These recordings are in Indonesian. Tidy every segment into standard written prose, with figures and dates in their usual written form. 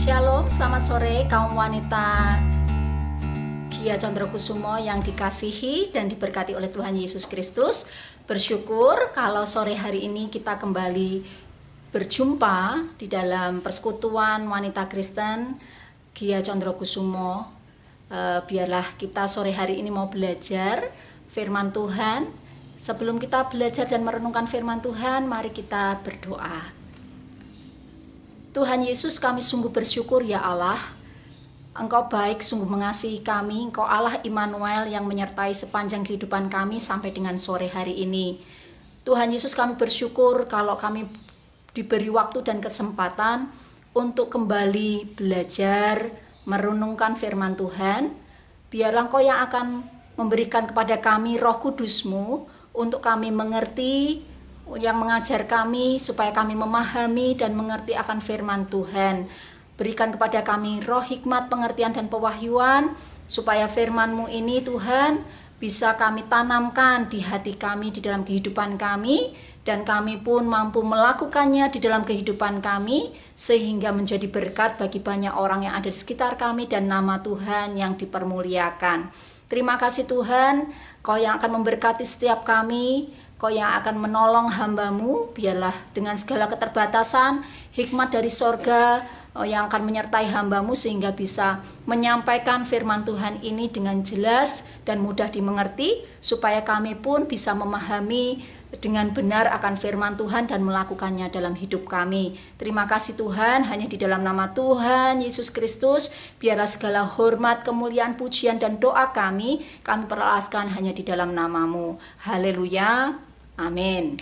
Shalom, selamat sore kaum wanita Gia Condrokusumo yang dikasihi dan diberkati oleh Tuhan Yesus Kristus. Bersyukur kalau sore hari ini kita kembali berjumpa di dalam persekutuan wanita Kristen Gia Condrokusumo. Biarlah kita sore hari ini mau belajar firman Tuhan. Sebelum kita belajar dan merenungkan firman Tuhan, mari kita berdoa. Tuhan Yesus, kami sungguh bersyukur ya Allah. Engkau baik, sungguh mengasihi kami. Engkau Allah Immanuel yang menyertai sepanjang kehidupan kami sampai dengan sore hari ini. Tuhan Yesus, kami bersyukur kalau kami diberi waktu dan kesempatan untuk kembali belajar, merenungkan firman Tuhan. Biarlah Engkau yang akan memberikan kepada kami Roh Kudus-Mu untuk kami mengerti, yang mengajar kami supaya kami memahami dan mengerti akan firman Tuhan. Berikan kepada kami roh hikmat, pengertian dan pewahyuan supaya firman-Mu ini Tuhan bisa kami tanamkan di hati kami, di dalam kehidupan kami, dan kami pun mampu melakukannya di dalam kehidupan kami sehingga menjadi berkat bagi banyak orang yang ada di sekitar kami dan nama Tuhan yang dipermuliakan. Terima kasih Tuhan, Kau yang akan memberkati setiap kami, Kau yang akan menolong hamba-Mu. Biarlah dengan segala keterbatasan, hikmat dari sorga yang akan menyertai hamba-Mu sehingga bisa menyampaikan firman Tuhan ini dengan jelas dan mudah dimengerti, supaya kami pun bisa memahami dengan benar akan firman Tuhan dan melakukannya dalam hidup kami. Terima kasih Tuhan, hanya di dalam nama Tuhan Yesus Kristus, biarlah segala hormat, kemuliaan, pujian dan doa kami perlaskan hanya di dalam nama-Mu. Haleluya. Amin.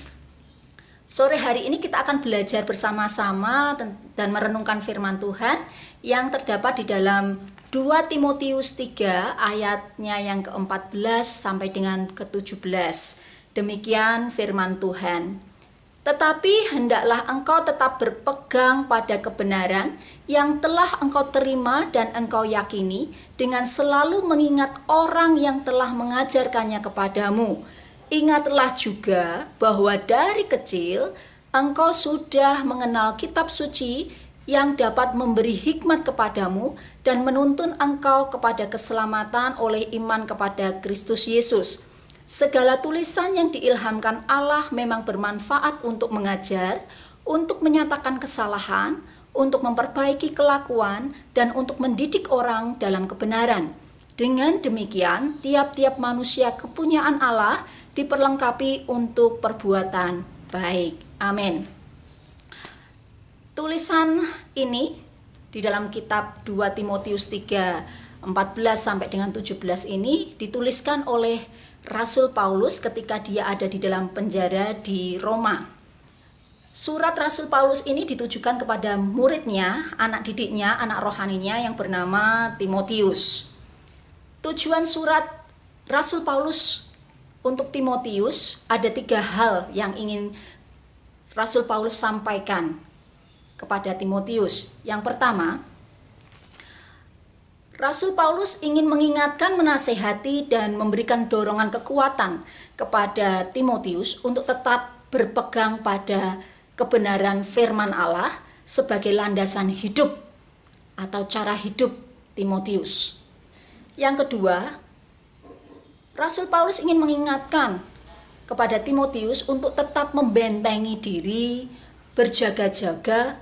Sore hari ini kita akan belajar bersama-sama dan merenungkan firman Tuhan yang terdapat di dalam 2 Timotius 3 ayatnya yang ke-14 sampai dengan ke-17. Demikian firman Tuhan. Tetapi hendaklah engkau tetap berpegang pada kebenaran yang telah engkau terima dan engkau yakini, dengan selalu mengingat orang yang telah mengajarkannya kepadamu. Ingatlah juga bahwa dari kecil engkau sudah mengenal kitab suci yang dapat memberi hikmat kepadamu dan menuntun engkau kepada keselamatan oleh iman kepada Kristus Yesus. Segala tulisan yang diilhamkan Allah memang bermanfaat untuk mengajar, untuk menyatakan kesalahan, untuk memperbaiki kelakuan, dan untuk mendidik orang dalam kebenaran. Dengan demikian, tiap-tiap manusia kepunyaan Allah diperlengkapi untuk perbuatan baik. Amin. Tulisan ini di dalam kitab 2 Timotius 3, 14 sampai dengan 17 ini dituliskan oleh Rasul Paulus ketika dia ada di dalam penjara di Roma. Surat Rasul Paulus ini ditujukan kepada muridnya, anak didiknya, anak rohaninya yang bernama Timotius. Tujuan surat Rasul Paulus untuk Timotius ada 3 hal yang ingin Rasul Paulus sampaikan kepada Timotius. Yang pertama, Rasul Paulus ingin mengingatkan, menasehati, dan memberikan dorongan kekuatan kepada Timotius untuk tetap berpegang pada kebenaran firman Allah sebagai landasan hidup atau cara hidup Timotius. Yang kedua, Rasul Paulus ingin mengingatkan kepada Timotius untuk tetap membentengi diri, berjaga-jaga,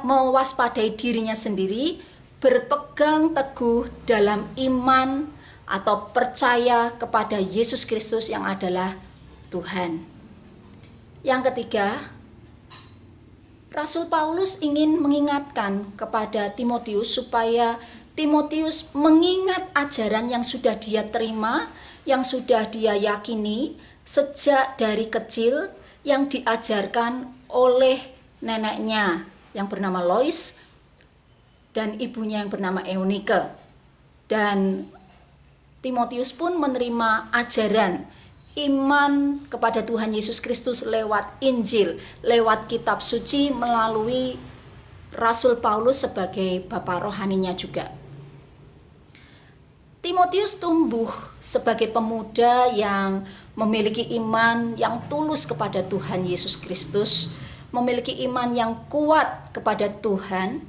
mewaspadai dirinya sendiri, berpegang teguh dalam iman atau percaya kepada Yesus Kristus yang adalah Tuhan. Yang ketiga, Rasul Paulus ingin mengingatkan kepada Timotius supaya Timotius mengingat ajaran yang sudah dia terima, yang sudah dia yakini sejak dari kecil, yang diajarkan oleh neneknya yang bernama Lois dan ibunya yang bernama Eunike. Dan Timotius pun menerima ajaran iman kepada Tuhan Yesus Kristus lewat Injil, lewat kitab suci melalui Rasul Paulus sebagai bapa rohaninya juga. Timotius tumbuh sebagai pemuda yang memiliki iman yang tulus kepada Tuhan Yesus Kristus, memiliki iman yang kuat kepada Tuhan,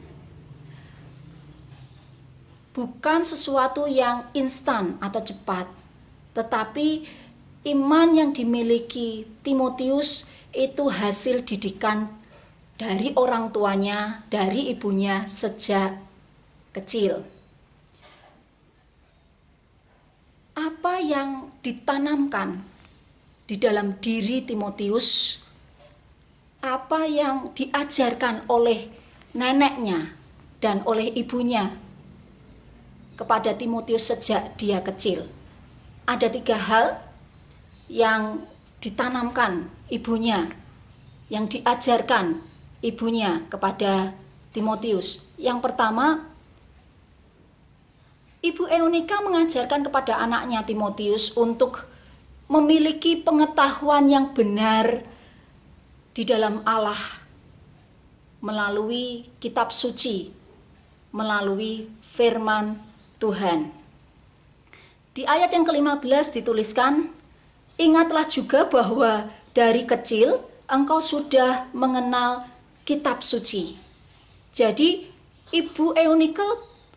bukan sesuatu yang instan atau cepat, tetapi iman yang dimiliki Timotius itu hasil didikan dari orang tuanya, dari ibunya sejak kecil. Apa yang ditanamkan di dalam diri Timotius, apa yang diajarkan oleh neneknya dan oleh ibunya kepada Timotius sejak dia kecil. Ada 3 hal yang ditanamkan ibunya, yang diajarkan ibunya kepada Timotius. Yang pertama, Ibu Eunika mengajarkan kepada anaknya Timotius untuk memiliki pengetahuan yang benar di dalam Allah melalui kitab suci, melalui firman Tuhan. Di ayat yang ke-15 dituliskan, "Ingatlah juga bahwa dari kecil engkau sudah mengenal kitab suci." Jadi Ibu Eunika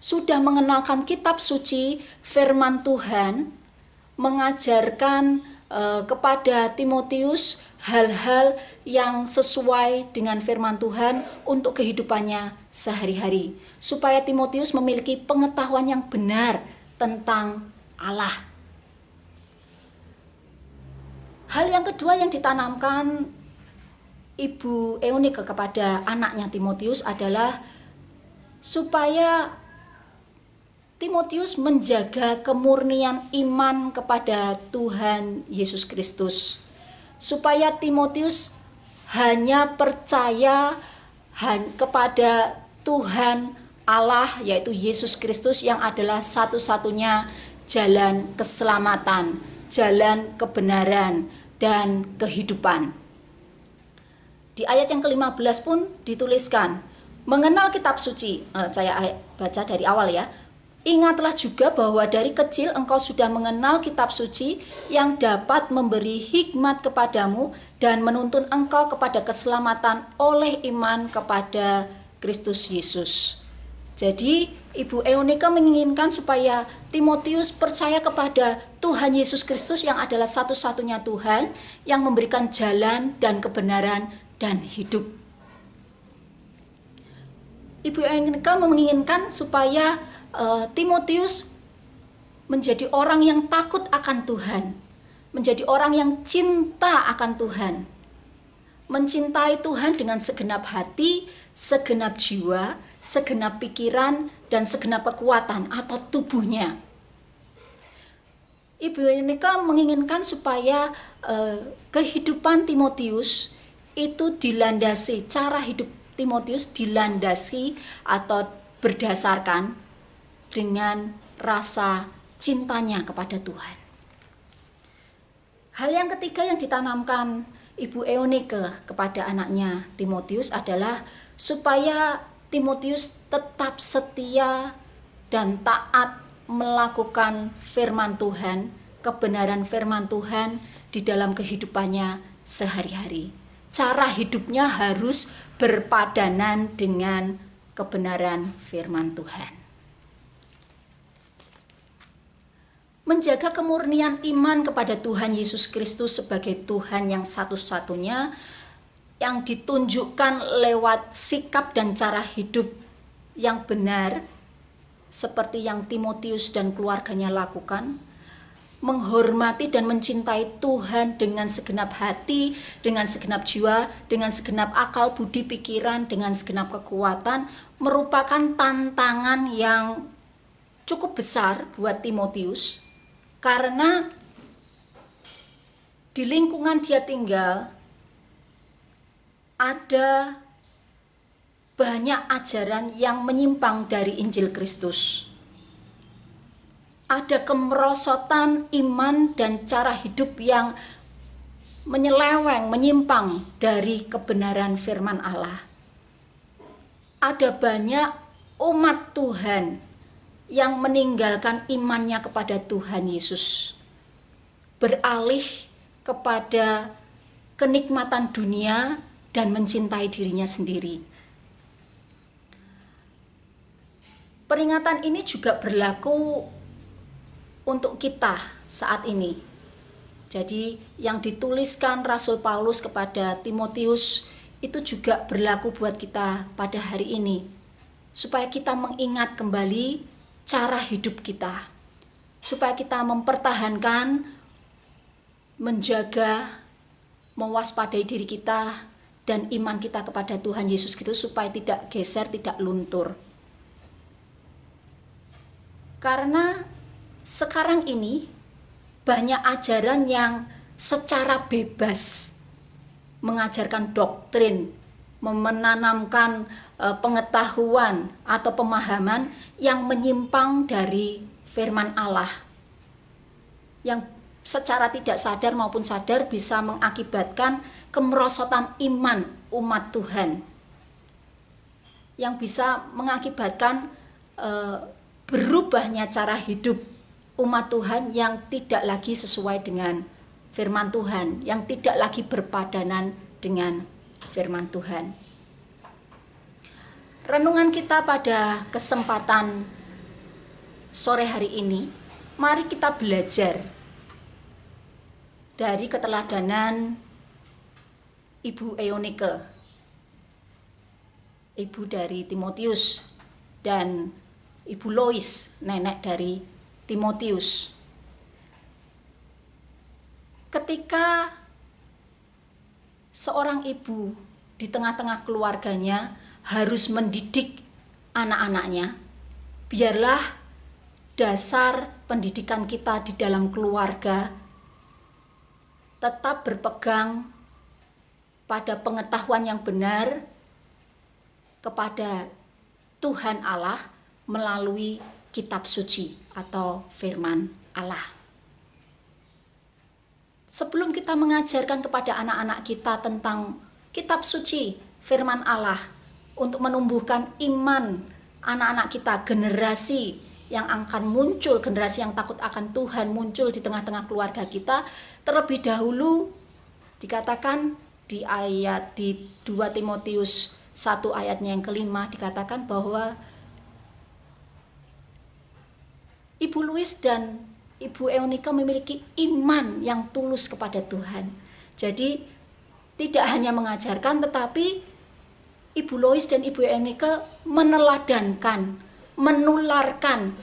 sudah mengenalkan kitab suci, firman Tuhan, mengajarkan kepada Timotius hal-hal yang sesuai dengan firman Tuhan untuk kehidupannya sehari-hari, supaya Timotius memiliki pengetahuan yang benar tentang Allah. Hal yang kedua yang ditanamkan Ibu Eunika kepada anaknya Timotius adalah supaya Timotius menjaga kemurnian iman kepada Tuhan Yesus Kristus. Supaya Timotius hanya percaya kepada Tuhan Allah, yaitu Yesus Kristus, yang adalah satu-satunya jalan keselamatan, jalan kebenaran, dan kehidupan. Di ayat yang ke-15 pun dituliskan, mengenal kitab suci. Saya baca dari awal ya. "Ingatlah juga bahwa dari kecil engkau sudah mengenal kitab suci yang dapat memberi hikmat kepadamu dan menuntun engkau kepada keselamatan oleh iman kepada Kristus Yesus." Jadi Ibu Eunika menginginkan supaya Timotius percaya kepada Tuhan Yesus Kristus yang adalah satu-satunya Tuhan yang memberikan jalan dan kebenaran dan hidup. Ibu Eunika menginginkan supaya Timotius menjadi orang yang takut akan Tuhan, menjadi orang yang cinta akan Tuhan, mencintai Tuhan dengan segenap hati, segenap jiwa, segenap pikiran, dan segenap kekuatan atau tubuhnya. Ibu Eunika menginginkan supaya kehidupan Timotius itu dilandasi, cara hidup Timotius dilandasi atau berdasarkan dengan rasa cintanya kepada Tuhan. Hal yang ketiga yang ditanamkan Ibu Eunika kepada anaknya Timotius adalah supaya Timotius tetap setia dan taat melakukan firman Tuhan, kebenaran firman Tuhan di dalam kehidupannya sehari-hari. Cara hidupnya harus berpadanan dengan kebenaran firman Tuhan. Menjaga kemurnian iman kepada Tuhan Yesus Kristus sebagai Tuhan yang satu-satunya, yang ditunjukkan lewat sikap dan cara hidup yang benar, seperti yang Timotius dan keluarganya lakukan, menghormati dan mencintai Tuhan dengan segenap hati, dengan segenap jiwa, dengan segenap akal, budi, pikiran, dengan segenap kekuatan, merupakan tantangan yang cukup besar buat Timotius, karena di lingkungan dia tinggal ada banyak ajaran yang menyimpang dari Injil Kristus. Ada kemerosotan iman dan cara hidup yang menyeleweng, menyimpang dari kebenaran firman Allah. Ada banyak umat Tuhan yang meninggalkan imannya kepada Tuhan Yesus, beralih kepada kenikmatan dunia dan mencintai dirinya sendiri. Peringatan ini juga berlaku untuk kita saat ini. Jadi yang dituliskan Rasul Paulus kepada Timotius itu juga berlaku buat kita pada hari ini. Supaya kita mengingat kembali cara hidup kita. Supaya kita mempertahankan, menjaga, mewaspadai diri kita dan iman kita kepada Tuhan Yesus Kristus supaya tidak geser, tidak luntur. Karena sekarang ini banyak ajaran yang secara bebas mengajarkan doktrin, menanamkan pengetahuan atau pemahaman yang menyimpang dari firman Allah, yang secara tidak sadar maupun sadar bisa mengakibatkan kemerosotan iman umat Tuhan, yang bisa mengakibatkan berubahnya cara hidup umat Tuhan yang tidak lagi sesuai dengan firman Tuhan, yang tidak lagi berpadanan dengan firman Tuhan. Renungan kita pada kesempatan sore hari ini, mari kita belajar dari keteladanan Ibu Eunike, ibu dari Timotius, dan Ibu Lois, nenek dari Timotius. Ketika seorang ibu di tengah-tengah keluarganya harus mendidik anak-anaknya, biarlah dasar pendidikan kita di dalam keluarga tetap berpegang pada pengetahuan yang benar kepada Tuhan Allah melalui kitab suci atau firman Allah. Sebelum kita mengajarkan kepada anak-anak kita tentang kitab suci, firman Allah, untuk menumbuhkan iman anak-anak kita, generasi yang akan muncul, generasi yang takut akan Tuhan muncul di tengah-tengah keluarga kita, terlebih dahulu dikatakan di 2 Timotius 1 ayatnya yang kelima, dikatakan bahwa Ibu Lois dan Ibu Eunike memiliki iman yang tulus kepada Tuhan. Jadi tidak hanya mengajarkan, tetapi Ibu Lois dan Ibu Eunike meneladankan, menularkan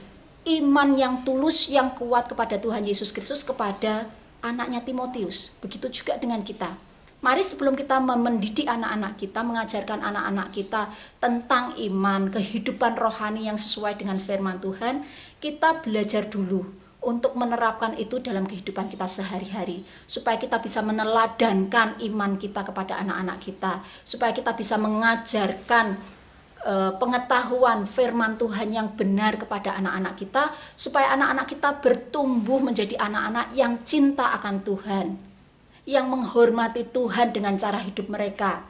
iman yang tulus, yang kuat kepada Tuhan Yesus Kristus kepada anaknya Timotius. Begitu juga dengan kita. Mari sebelum kita mendidik anak-anak kita, mengajarkan anak-anak kita tentang iman, kehidupan rohani yang sesuai dengan firman Tuhan, kita belajar dulu untuk menerapkan itu dalam kehidupan kita sehari-hari, supaya kita bisa meneladankan iman kita kepada anak-anak kita, supaya kita bisa mengajarkan pengetahuan firman Tuhan yang benar kepada anak-anak kita, supaya anak-anak kita bertumbuh menjadi anak-anak yang cinta akan Tuhan, yang menghormati Tuhan dengan cara hidup mereka,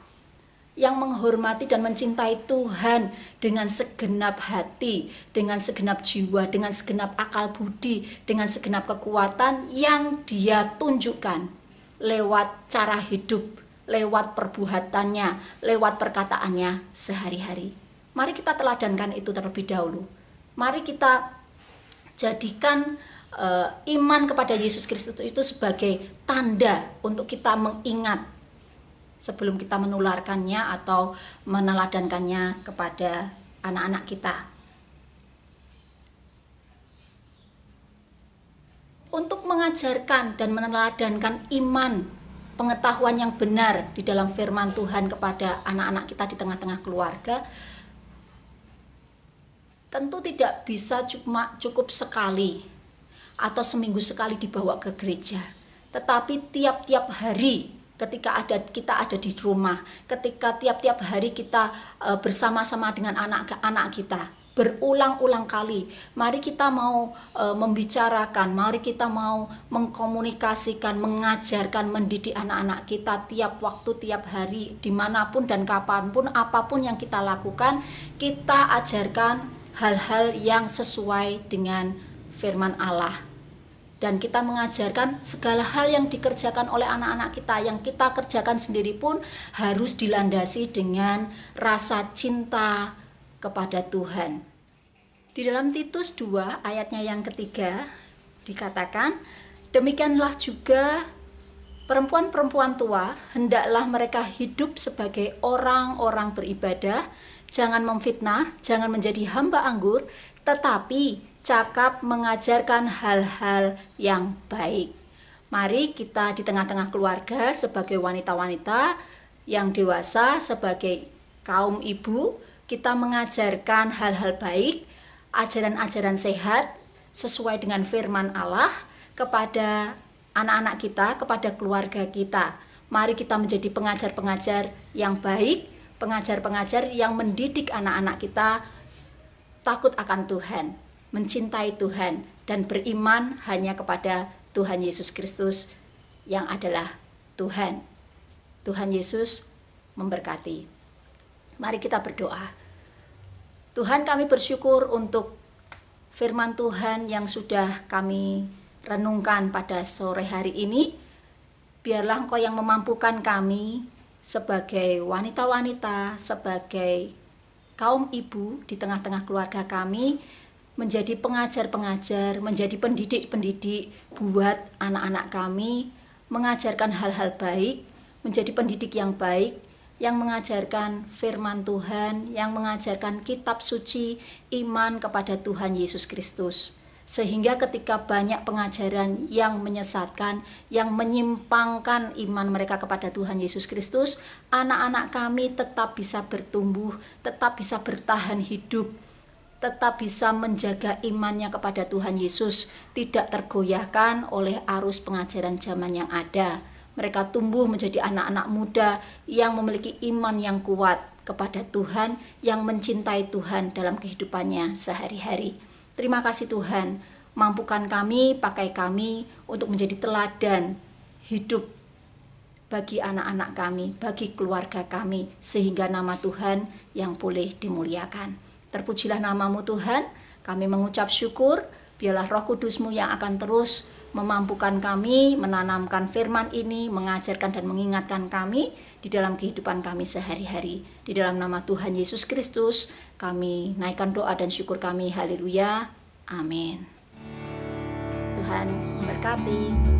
yang menghormati dan mencintai Tuhan dengan segenap hati, dengan segenap jiwa, dengan segenap akal budi, dengan segenap kekuatan yang dia tunjukkan lewat cara hidup, lewat perbuatannya, lewat perkataannya sehari-hari. Mari kita teladankan itu terlebih dahulu. Mari kita jadikan iman kepada Yesus Kristus itu sebagai tanda untuk kita mengingat sebelum kita menularkannya atau meneladankannya kepada anak-anak kita. Untuk mengajarkan dan meneladankan iman, pengetahuan yang benar di dalam firman Tuhan kepada anak-anak kita di tengah-tengah keluarga, tentu tidak bisa cuma cukup sekali atau seminggu sekali dibawa ke gereja, tetapi tiap-tiap hari ketika kita ada di rumah, ketika tiap-tiap hari kita bersama-sama dengan anak-anak kita, berulang-ulang kali, mari kita mau membicarakan, mari kita mau mengkomunikasikan, mengajarkan, mendidik anak-anak kita tiap waktu, tiap hari, dimanapun dan kapanpun, apapun yang kita lakukan, kita ajarkan hal-hal yang sesuai dengan firman Allah. Dan kita mengajarkan segala hal yang dikerjakan oleh anak-anak kita, yang kita kerjakan sendiri pun harus dilandasi dengan rasa cinta kepada Tuhan. Di dalam Titus 2 ayatnya yang ketiga dikatakan, demikianlah juga perempuan-perempuan tua, hendaklah mereka hidup sebagai orang-orang beribadah, jangan memfitnah, jangan menjadi hamba anggur, tetapi cakap mengajarkan hal-hal yang baik. Mari kita di tengah-tengah keluarga sebagai wanita-wanita yang dewasa, sebagai kaum ibu, kita mengajarkan hal-hal baik, ajaran-ajaran sehat sesuai dengan firman Allah kepada anak-anak kita, kepada keluarga kita. Mari kita menjadi pengajar-pengajar yang baik, pengajar-pengajar yang mendidik anak-anak kita takut akan Tuhan, mencintai Tuhan, dan beriman hanya kepada Tuhan Yesus Kristus yang adalah Tuhan. Tuhan Yesus memberkati. Mari kita berdoa. Tuhan, kami bersyukur untuk firman Tuhan yang sudah kami renungkan pada sore hari ini. Biarlah Engkau yang memampukan kami sebagai wanita-wanita, sebagai kaum ibu di tengah-tengah keluarga kami, menjadi pengajar-pengajar, menjadi pendidik-pendidik buat anak-anak kami, mengajarkan hal-hal baik, menjadi pendidik yang baik, yang mengajarkan firman Tuhan, yang mengajarkan kitab suci, iman kepada Tuhan Yesus Kristus. Sehingga ketika banyak pengajaran yang menyesatkan, yang menyimpangkan iman mereka kepada Tuhan Yesus Kristus, anak-anak kami tetap bisa bertumbuh, tetap bisa bertahan hidup, tetap bisa menjaga imannya kepada Tuhan Yesus, tidak tergoyahkan oleh arus pengajaran zaman yang ada. Mereka tumbuh menjadi anak-anak muda yang memiliki iman yang kuat kepada Tuhan, yang mencintai Tuhan dalam kehidupannya sehari-hari. Terima kasih Tuhan, mampukan kami, pakai kami untuk menjadi teladan hidup bagi anak-anak kami, bagi keluarga kami, sehingga nama Tuhan yang boleh dimuliakan. Terpujilah namamu Tuhan, kami mengucap syukur, biarlah Roh Kudus-Mu yang akan terus memampukan kami, menanamkan firman ini, mengajarkan dan mengingatkan kami di dalam kehidupan kami sehari-hari. Di dalam nama Tuhan Yesus Kristus, kami naikkan doa dan syukur kami, haleluya, amin. Tuhan memberkati.